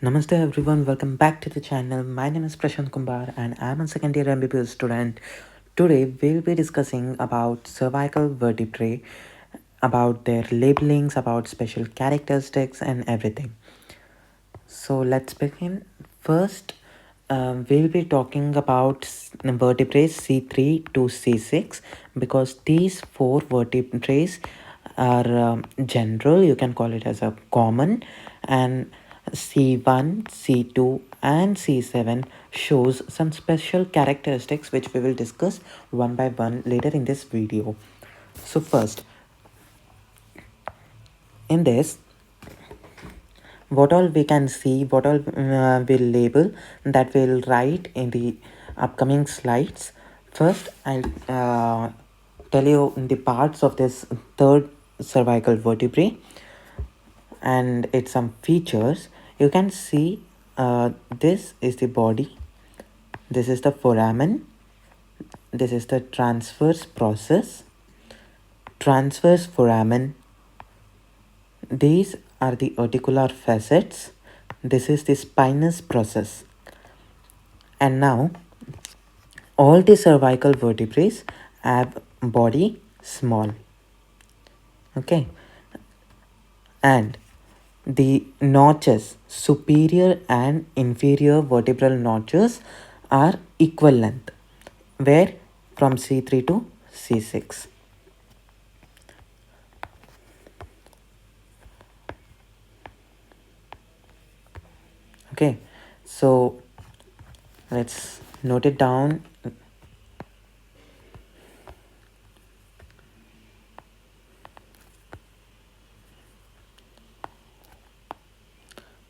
Namaste everyone, welcome back to the channel. My name is Prashant Kumbar and I'm a second year MBBS student. Today we'll be discussing about cervical vertebrae, about their labelings, about special characteristics and everything. So let's begin. First, we'll be talking about vertebrae C3 to C6 because these four vertebrae are general, you can call it as a common, and C1, C2 and C7 shows some special characteristics which we will discuss one by one later in this video. So first, in this, what all we can see, what all we'll label, that we'll write in the upcoming slides. First, I'll tell you the parts of this third cervical vertebrae and its some features. You can see this is the body, this is the foramen, this is the transverse process, transverse foramen. These are the articular facets. This is the spinous process. And now, all the cervical vertebrae have body small. Okay. And the notches, superior and inferior vertebral notches, are equal length. Where? From C3 to C6. Okay, so let's note it down.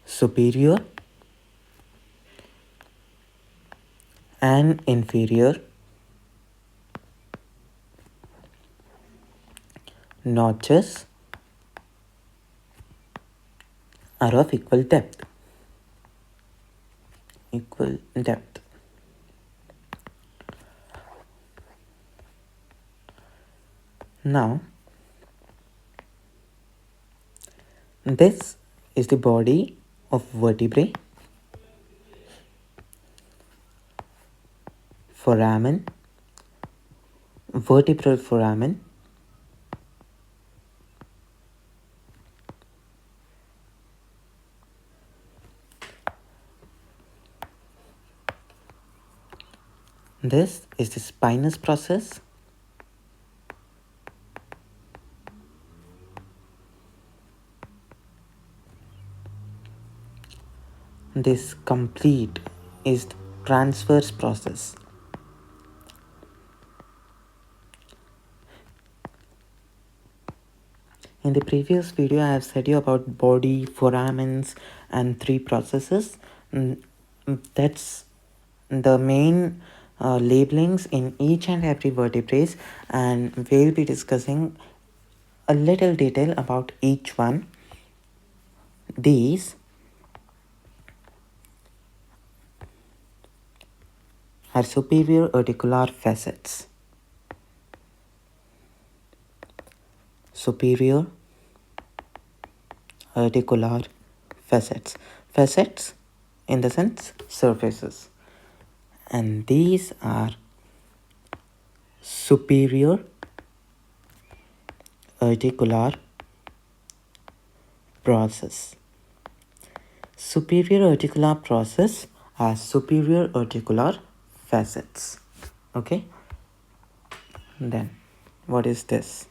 Superior and inferior notches are of equal depth. Equal depth. Now, this is the body of vertebrae, foramen, vertebral foramen, this is the spinous process, this complete is the transverse process. In the previous video, I have said you about body, foramens and three processes. That's the main labelings in each and every vertebrae, and we'll be discussing a little detail about each one. These are superior articular facets. Superior articular facets. Facets in the sense surfaces. And these are superior articular process. Superior articular process has superior articular facets. Okay. Then what is this?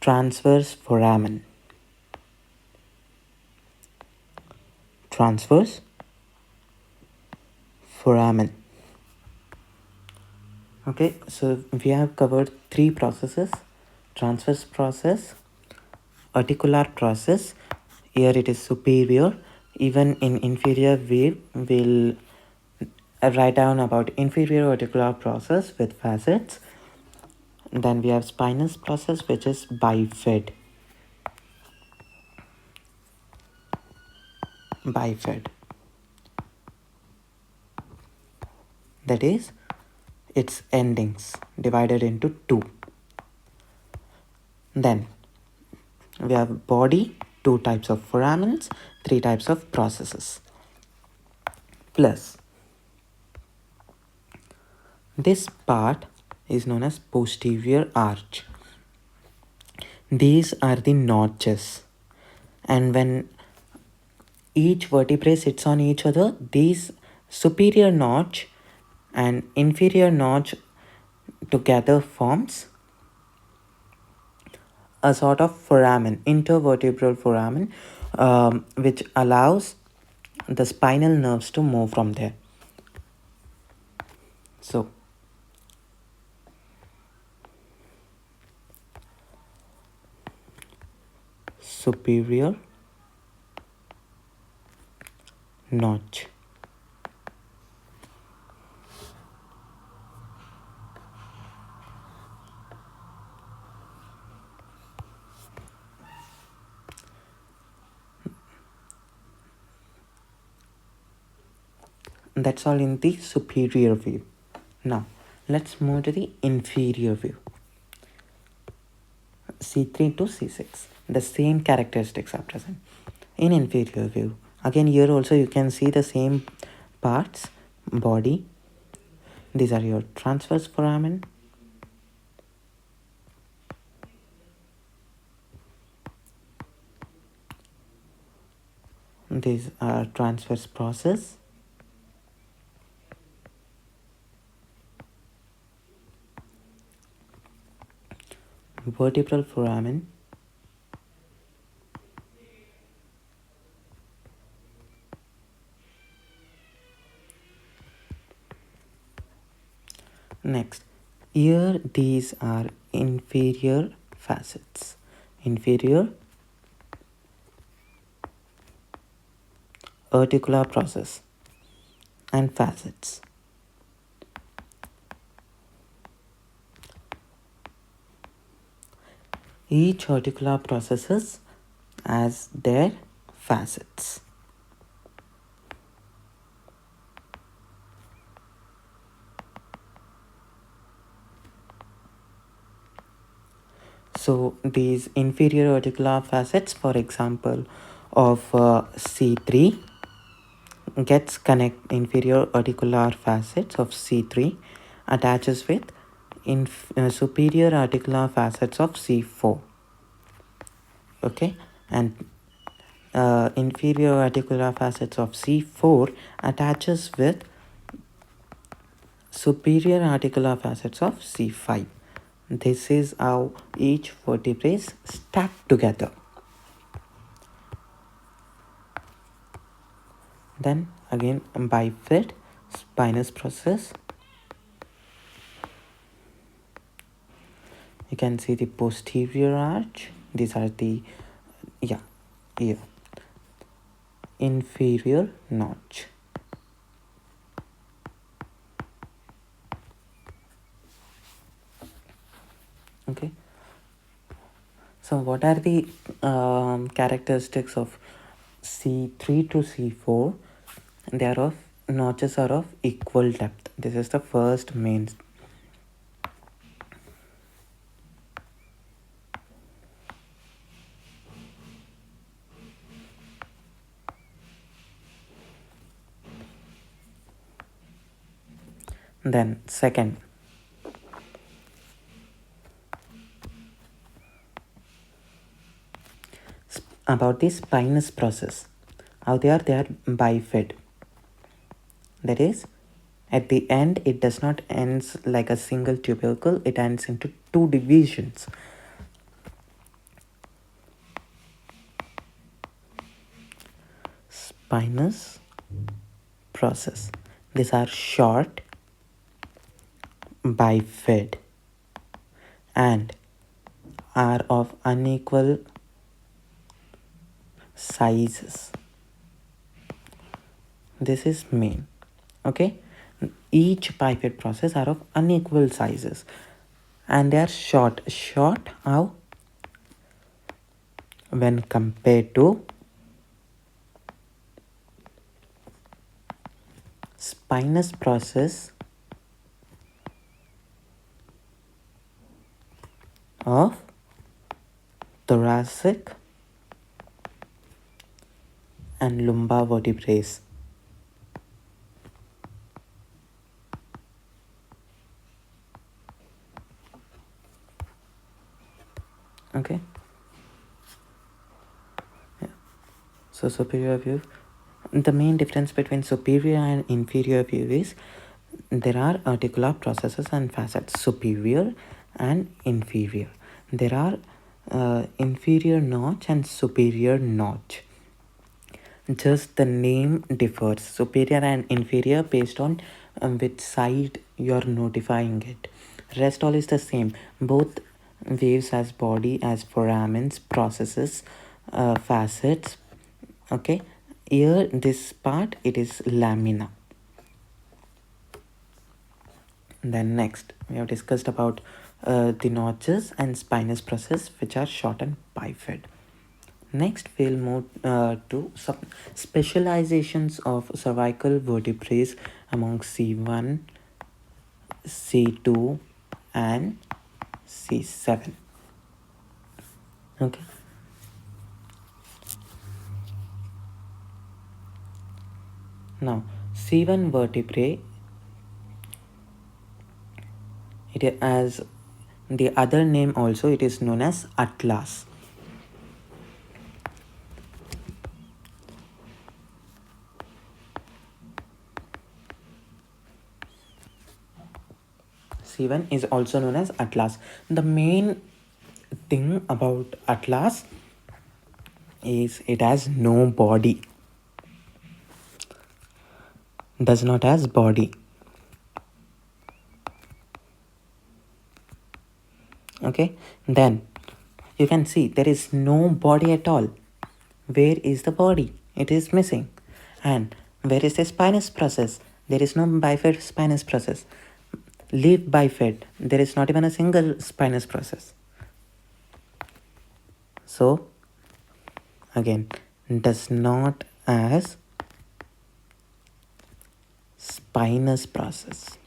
Transverse foramen. Transverse foramen. Okay, so we have covered three processes: transverse process, articular process. Here it is superior. Even in inferior, we will write down about inferior articular process with facets. Then we have spinous process, which is bifid. Bifid. That is, its endings divided into two. Then we have body 2 types of foramens, 3 types of processes. Plus, this part is known as posterior arch. These are the notches, and when each vertebrae sits on each other, these superior notch and inferior notch together forms a sort of foramen, intervertebral foramen, which allows the spinal nerves to move from there. So, superior notch. That's all in the superior view. Now, let's move to the inferior view. C3 to C6. The same characteristics are present. In inferior view, again here also you can see the same parts, body. These are your transverse foramen. These are transverse process. Vertebral foramen. Next, here these are inferior facets. Inferior articular process and facets. Each articular processes as their facets. So these inferior articular facets, for example, of C3 gets inferior articular facets of C3 attaches with superior articular facets of C4. Okay, and inferior articular facets of C4 attaches with superior articular facets of C5. This is how each vertebrae is stacked together. Then again bifid, spinous process. You can see the posterior arch. These are the here inferior notch. Okay. So what are the characteristics of C3 to C4? They are of notches are of equal depth. This is the first main. Then second, about the spinous process. How they are bifid. That is, at the end it does not ends like a single tubercle, it ends into 2 divisions. Spinous process. These are short, bifid, and are of unequal sizes. This is main. Okay, each bifid process are of unequal sizes and they are short. How? When compared to spinous process of thoracic and lumbar vertebrae. Okay. Yeah. So superior view. The main difference between superior and inferior view is there are articular processes and facets, superior and inferior. There are inferior notch and superior notch. Just the name differs, superior and inferior, based on which side you're notifying it. Rest all is the same. Both waves as body, as foramens, processes, facets. Okay, here this part it is lamina. Then next we have discussed about the notches and spinous process, which are short and bifid. Next, we'll move to some specializations of cervical vertebrae among C1, C2, and C7. Okay. Now, C1 vertebrae, it as the other name also, it is known as atlas. C1 is also known as atlas. The main thing about atlas is it has no body, does not has body. Okay, then you can see there is no body at all. Where is the body? It is missing. And where is the spinous process? There is no bifid spinous process. Leave bifid, there is not even a single spinous process. So again, does not as spinous process.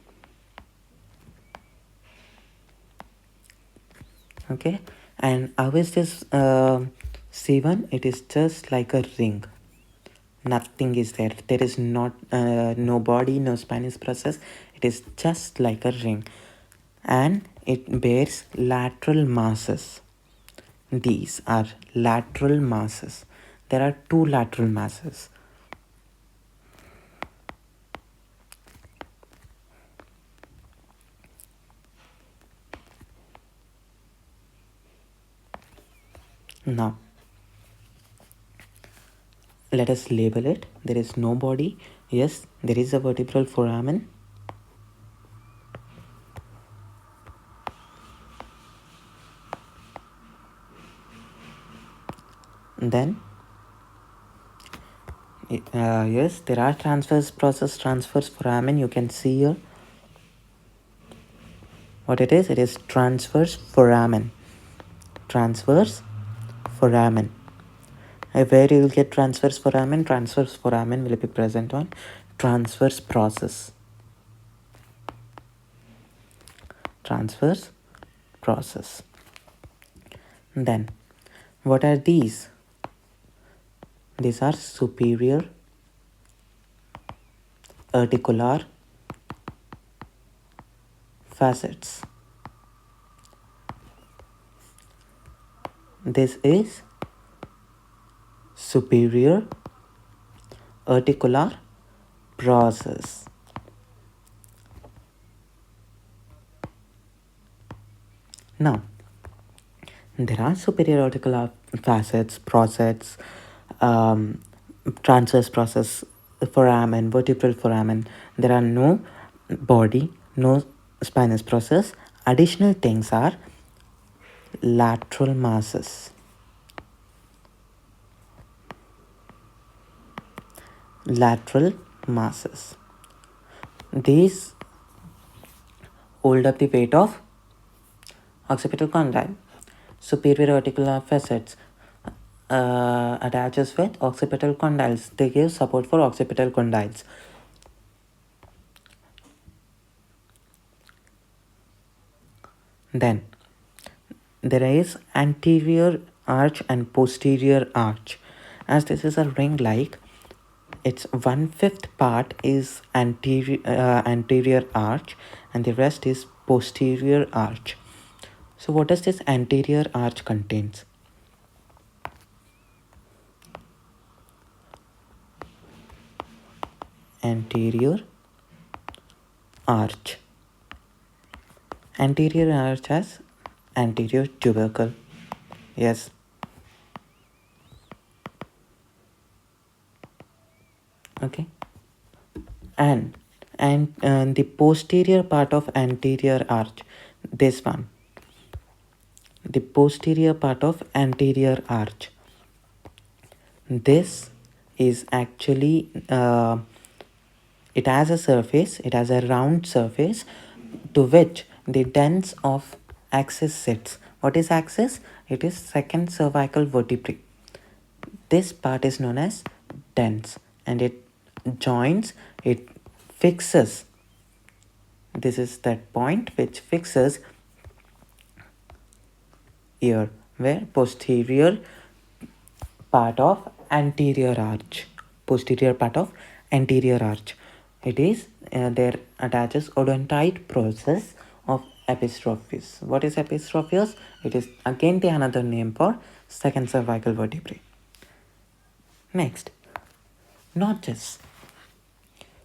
Okay, and how is this C1? It is just like a ring. Nothing is there. There is not no body, no spinous process. It is just like a ring, and it bears lateral masses. These are lateral masses. There are two lateral masses. Now, let us label it. There is no body. Yes, there is a vertebral foramen. Then, yes, there are transverse foramen. You can see here what it is. It is transverse foramen. Transverse foramen. Where you will get transverse foramen? Transverse foramen will be present on transverse process. Transverse process. Then, what are these? These are superior articular facets. This is superior articular process. Now, there are superior articular facets, process, transverse process, foramen, vertebral foramen. There are no body, no spinous process. Additional things are lateral masses. Lateral masses. These hold up the weight of occipital condyle. Superior articular facets attaches with occipital condyles. They give support for occipital condyles. Then there is anterior arch and posterior arch. As this is a ring like, its 1/5 part is anterior arch, and the rest is posterior arch. So what does this anterior arch contains? Anterior arch. Anterior arch has anterior tubercle. Yes. Okay. And the posterior part of anterior arch, this one, the posterior part of anterior arch, this is actually it has a surface, it has a round surface to which the dens of axis sits. What is axis? It is second cervical vertebrae. This part is known as dens, and it joins, it fixes. This is that point which fixes here, where posterior part of anterior arch. Posterior part of anterior arch. It is there attaches odontite process of epistrophes. What is epistrophes? It is again the another name for second cervical vertebrae. Next, notches.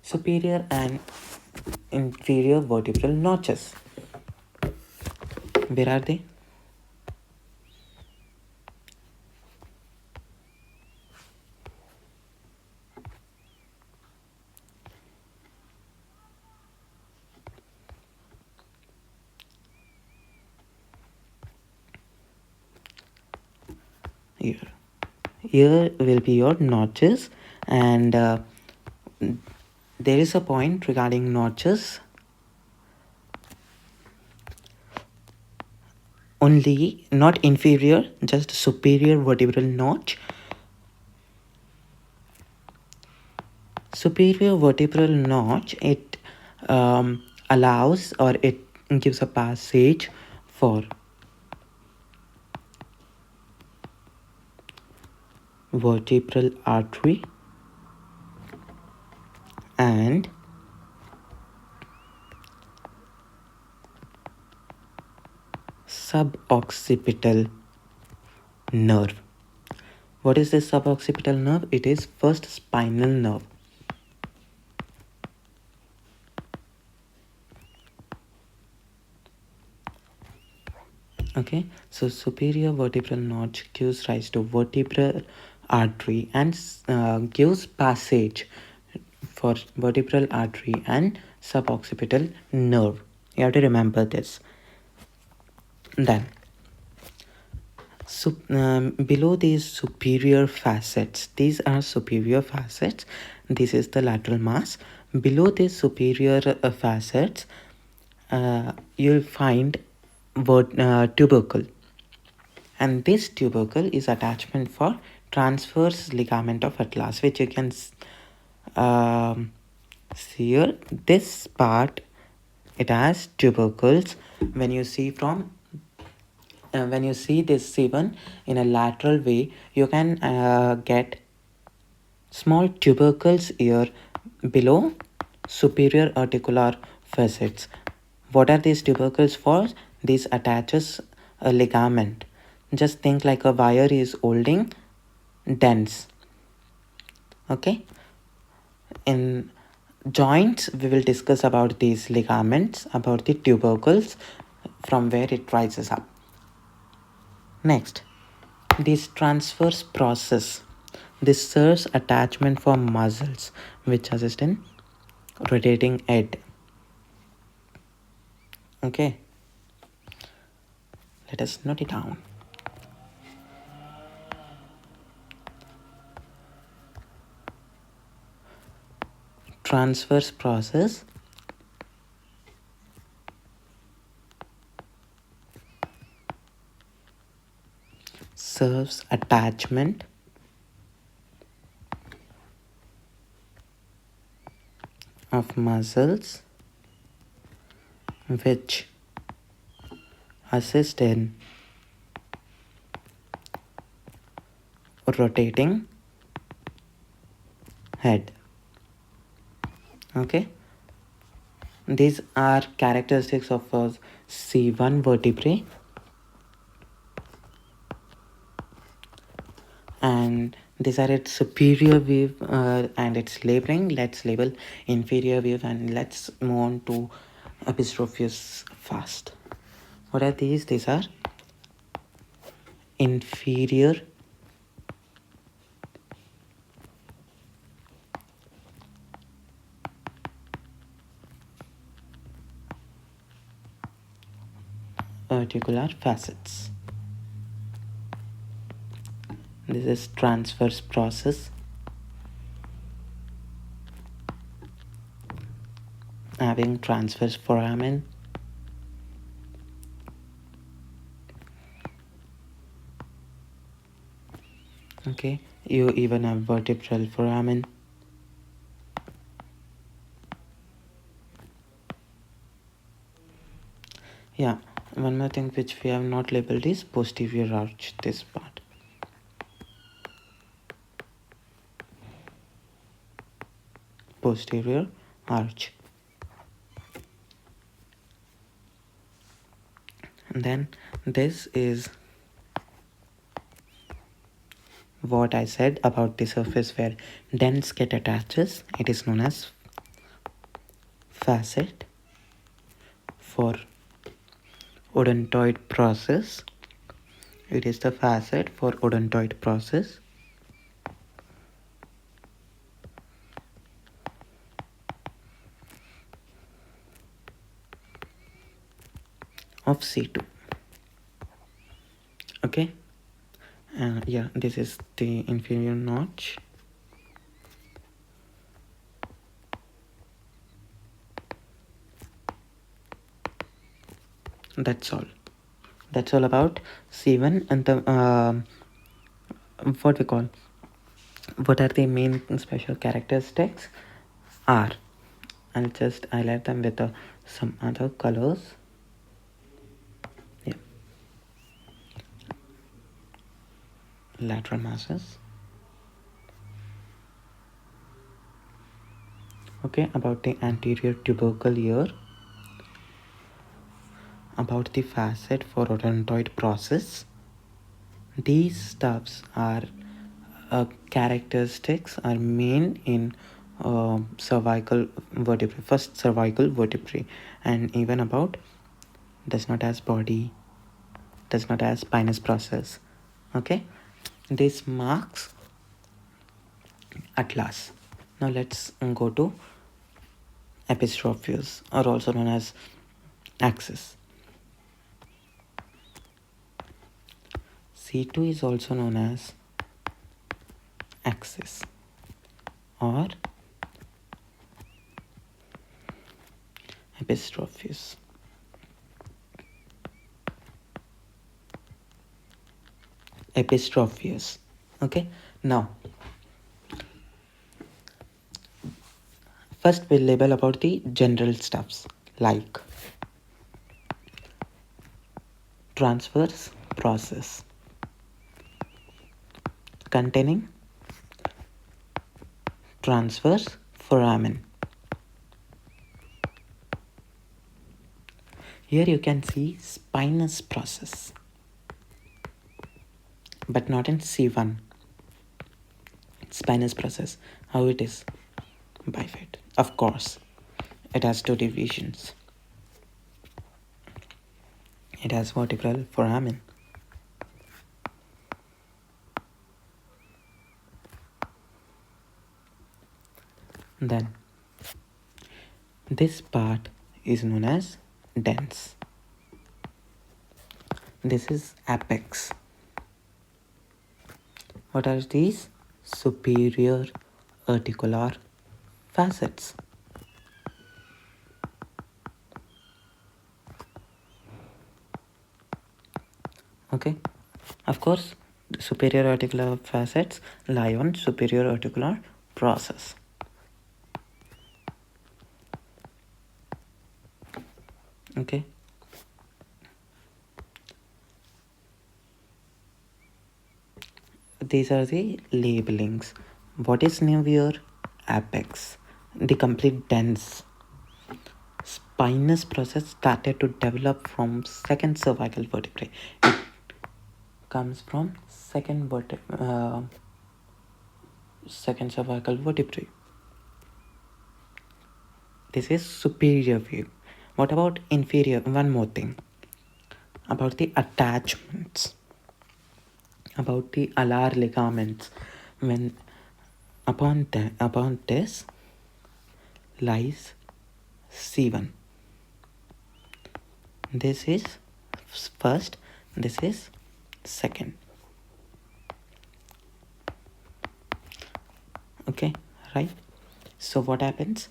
Superior and inferior vertebral notches. Where are they? Here. Here will be your notches, and there is a point regarding notches. Only not inferior, just superior vertebral notch. Superior vertebral notch, it allows, or it gives a passage for vertebral artery and suboccipital nerve. What is this suboccipital nerve? It is first spinal nerve. Okay, so superior vertebral notch gives rise to vertebral artery and gives passage for vertebral artery and suboccipital nerve. You have to remember this. Then, below these superior facets, these are superior facets. This is the lateral mass. Below these superior facets, you'll find tubercle, and this tubercle is attachment for transverse ligament of atlas, which you can see here. This part, it has tubercles. When you see from when you see this C1 in a lateral way, you can get small tubercles here below superior articular facets. What are these tubercles for? This attaches a ligament. Just think like a wire is holding dents. Okay. In joints, we will discuss about these ligaments, about the tubercles, from where it rises up. Next, this transverse process. This serves attachment for muscles which assist in rotating head. Okay, let us note it down. Transverse process serves attachment of muscles which assist in rotating head. Okay, these are characteristics of a C1 vertebrae, and these are its superior view and its labeling. Let's label inferior view and let's move on to epistrophes fast. What are these? These are inferior articular facets. This is transverse process, having transverse foramen. Okay, you even have vertebral foramen. Yeah, one more thing which we have not labeled is posterior arch, this part. Posterior arch. And then this is what I said about the surface where dents get attaches. It is known as facet for odontoid process. It is the facet for odontoid process. Of C2. Okay, yeah, this is the inferior notch. That's all. That's all about C1 and the what we call, what are the main special characteristics are. I'll just highlight them with some other colors. Yeah, lateral masses. Okay, about the anterior tubercle ear, about the facet for odontoid process. These stuffs are characteristics are main in cervical vertebrae, first cervical vertebrae, and even about does not has body, does not has spinous process. Okay, this marks atlas. Now let's go to epistrophes, or also known as axis. C2 is also known as axis or epistrophes. Epistrophes. Okay, now first we'll label about the general stuffs like transverse process containing transverse foramen. Here you can see spinous process, but not in C1. Spinous process, how it is? Bifid. Of course, it has two divisions. It has vertebral foramen. Then this part is known as dens. This is apex. What are these? Superior articular facets. Okay, of course, superior articular facets lie on superior articular process. Okay, these are the labelings. What is new here? Apex. the complete dense spinous process started to develop from second cervical vertebrae. It comes from second cervical vertebrae. This is superior view. What about inferior? One more thing about the attachments, about the alar ligaments. When upon this lies C1. This is first, this is second. Okay, right? So what happens?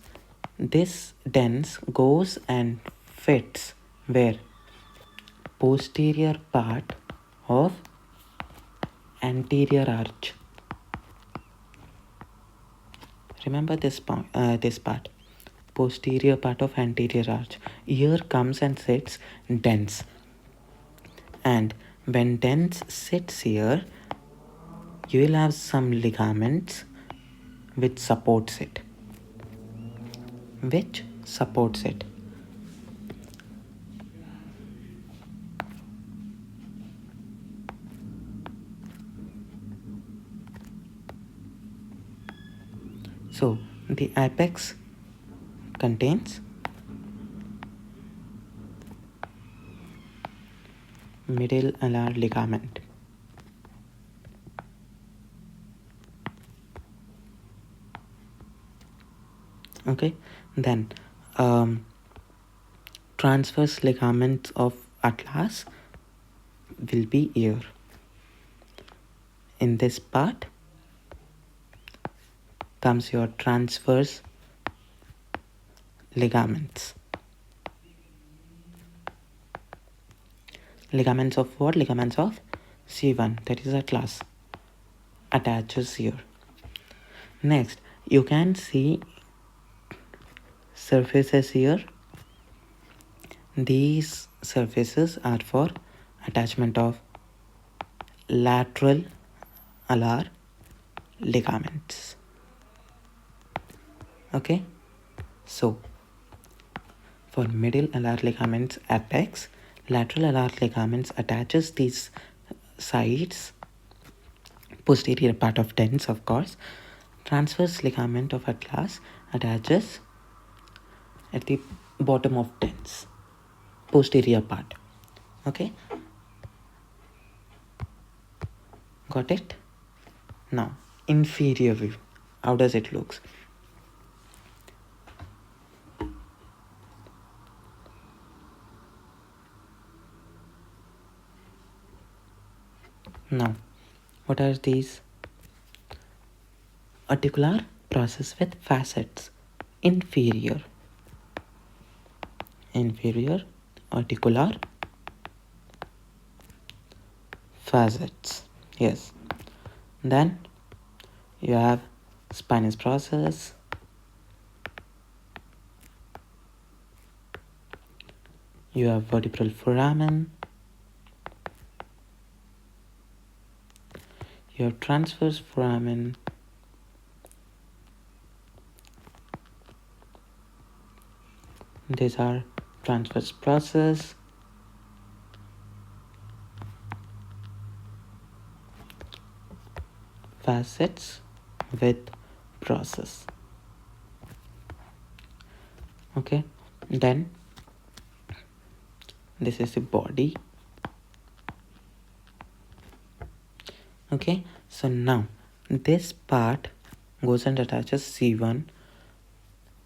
This dens goes and fits where? Posterior part of anterior arch. Remember this part. Posterior part of anterior arch. Here comes and sits dens. And when dens sits here, you will have some ligaments which supports it. So the apex contains middle alar ligament. Okay, then transverse ligaments of atlas will be here. In this part comes your transverse ligaments. Ligaments of what? Ligaments of C1, that is atlas, attaches here. Next, you can see surfaces here. These surfaces are for attachment of lateral alar ligaments. Okay, so for middle alar ligaments apex, lateral alar ligaments attaches these sides, posterior part of dens, of course. Transverse ligament of atlas attaches at the bottom of dens, posterior part. Okay, got it? Now inferior view, how does it look? Now what are these? Articular process with facets. Inferior articular facets. Yes. Then you have spinous process, you have vertebral foramen, you have transverse foramen, these are transverse process, facets with process. Okay, then this is the body. Okay, so now this part goes and attaches C1.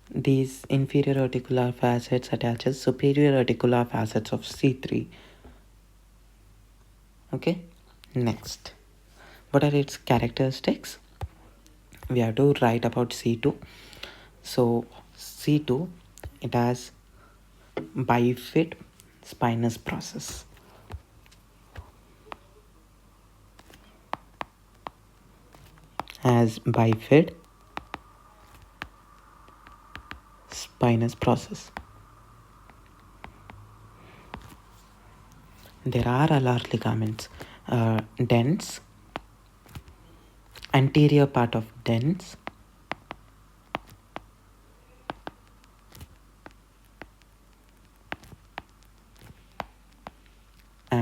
These inferior articular facets attaches superior articular facets of C3. Okay, next, what are its characteristics? We have to write about C2. So C2, it has bifid spinous process. Has bifid spinous process. There are alar ligaments, dens, anterior part of dens,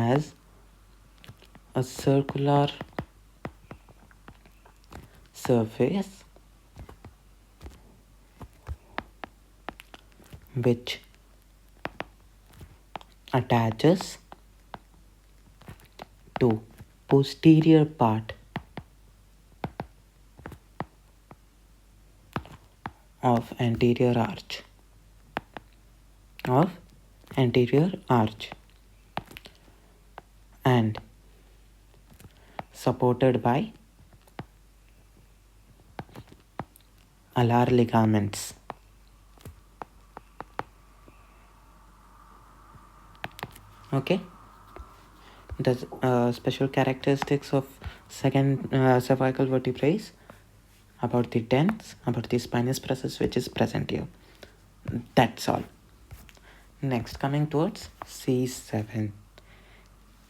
as a circular surface which attaches to posterior part of anterior arch and supported by alar ligaments. Okay, the special characteristics of second cervical vertebrae about the dents, about the spinous process which is present here. That's all. Next, coming towards C7.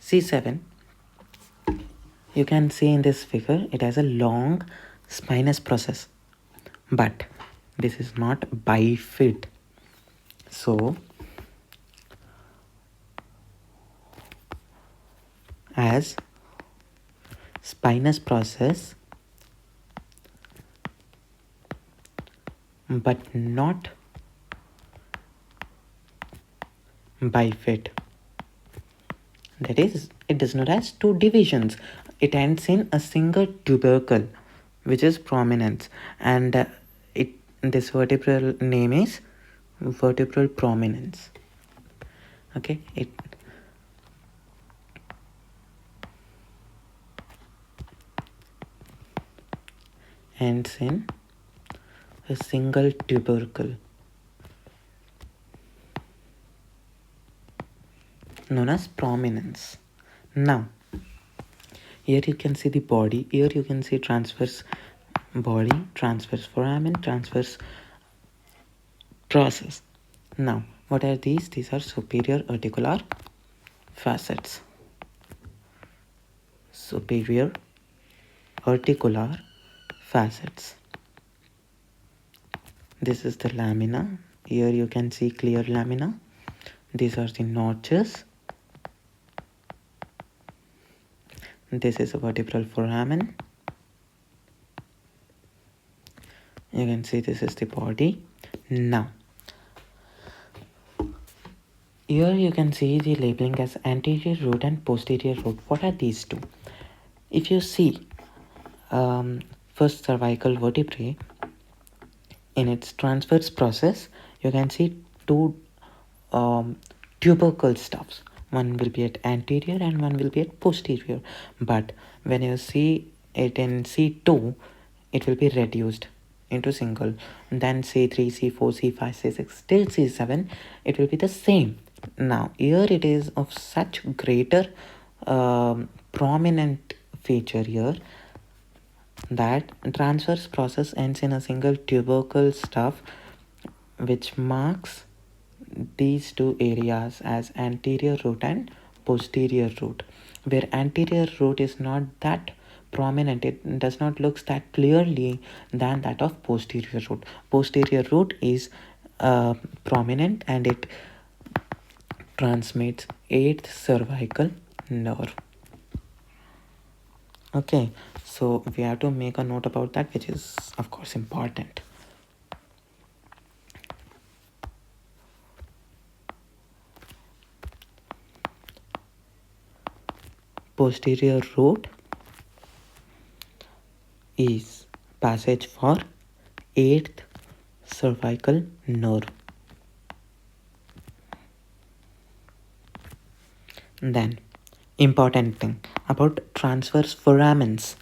C7, you can see in this figure, it has a long spinous process, but this is not bifid. So, as spinous process, but not bifid. That is, it does not have two divisions. It ends in a single tubercle, which is prominence, and this vertebral name is vertebral prominence. Okay, it ends in a single tubercle known as prominence. Now, here you can see the body. Here you can see transverse body, transverse foramen, transverse process. Now, what are these? These are superior articular facets. Superior articular facets. This is the lamina. Here you can see clear lamina. These are the notches. This is a vertebral foramen. You can see this is the body. Now, here you can see the labeling as anterior root and posterior root. What are these two? If you see first cervical vertebrae, in its transverse process, you can see two tubercle stuffs. One will be at anterior and one will be at posterior. But when you see it in C2, it will be reduced into single. Then C3, C4, C5, C6, till C7, it will be the same. Now, here it is of such greater prominent feature here that transverse process ends in a single tubercle stuff, which marks these two areas as anterior root and posterior root, where anterior root is not that prominent, it does not look that clearly than that of posterior root. Posterior root is prominent and it transmits 8th cervical nerve. Okay, so we have to make a note about that, which is of course important. Posterior root is passage for 8th cervical nerve. Then, important thing about transverse foramens.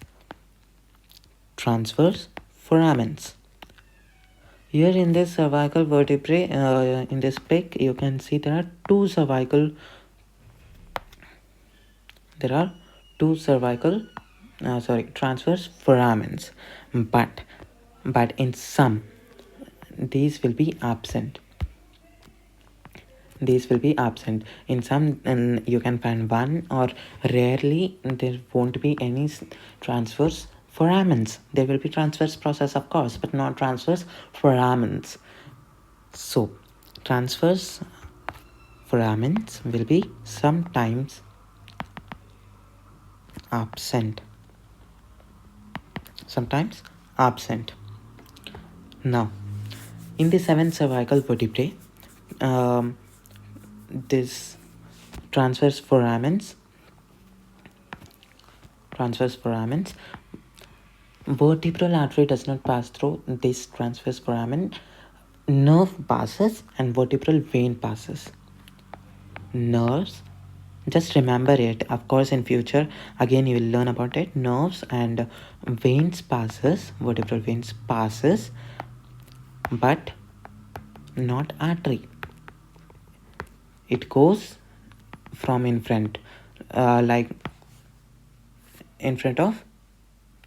Transverse foramens. Here in this cervical vertebrae, in this pic, you can see there are two transverse foramens, but in some these will be absent. In some, and you can find one, or rarely there won't be any transverse foramens. There will be transverse process, of course, but not transverse foramens. So transverse foramens will be sometimes absent. Sometimes absent. Now, in the 7 cervical vertebrae, this transverse foramens, vertebral artery does not pass through this transverse foramen. Nerve passes and vertebral vein passes. Nerves, just remember it. Of course, in future, again you will learn about it. Nerves and veins passes, vertebral veins passes, but not artery. It goes from in front, like in front of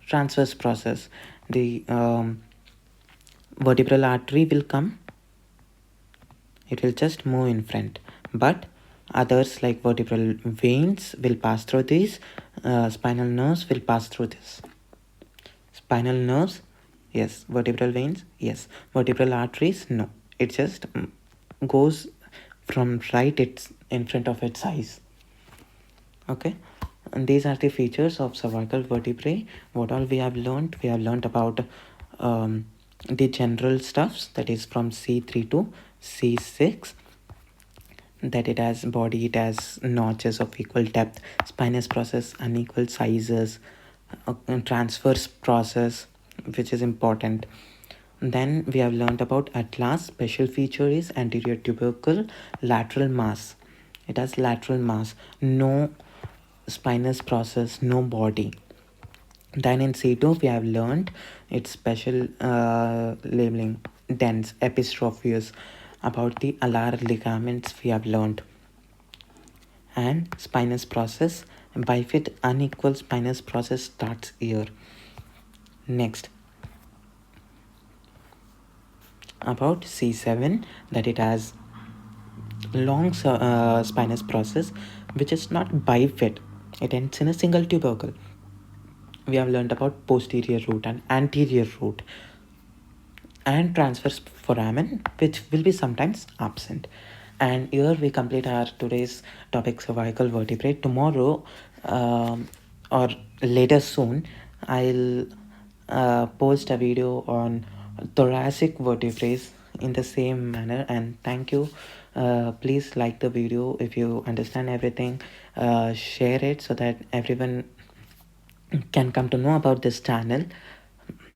transverse process. The vertebral artery will come, it will just move in front, but others like vertebral veins will pass through these, spinal nerves will pass through this. Spinal nerves, yes. Vertebral veins, yes. Vertebral arteries, no. It just goes from right, it's in front of its eyes. Okay, and these are the features of cervical vertebrae. What all we have learned? We have learned about the general stuffs, that is from C3 to C6, that it has body, it has notches of equal depth, spinous process, unequal sizes, transverse process, which is important. Then we have learned about atlas. Special feature is anterior tubercle, lateral mass. It has lateral mass, no spinous process, no body. Then in C2 we have learned its special labeling, dense, epistrophious. About the alar ligaments we have learned, and spinous process, bifid unequal spinous process starts here. Next, about C7, that it has long spinous process which is not bifid, it ends in a single tubercle. We have learned about posterior root and anterior root, and transverse foramen, which will be sometimes absent. And here we complete our today's topic, cervical vertebrae. Tomorrow or later soon, I'll post a video on thoracic vertebrae in the same manner. And thank you. Please like the video if you understand everything. Share it so that everyone can come to know about this channel.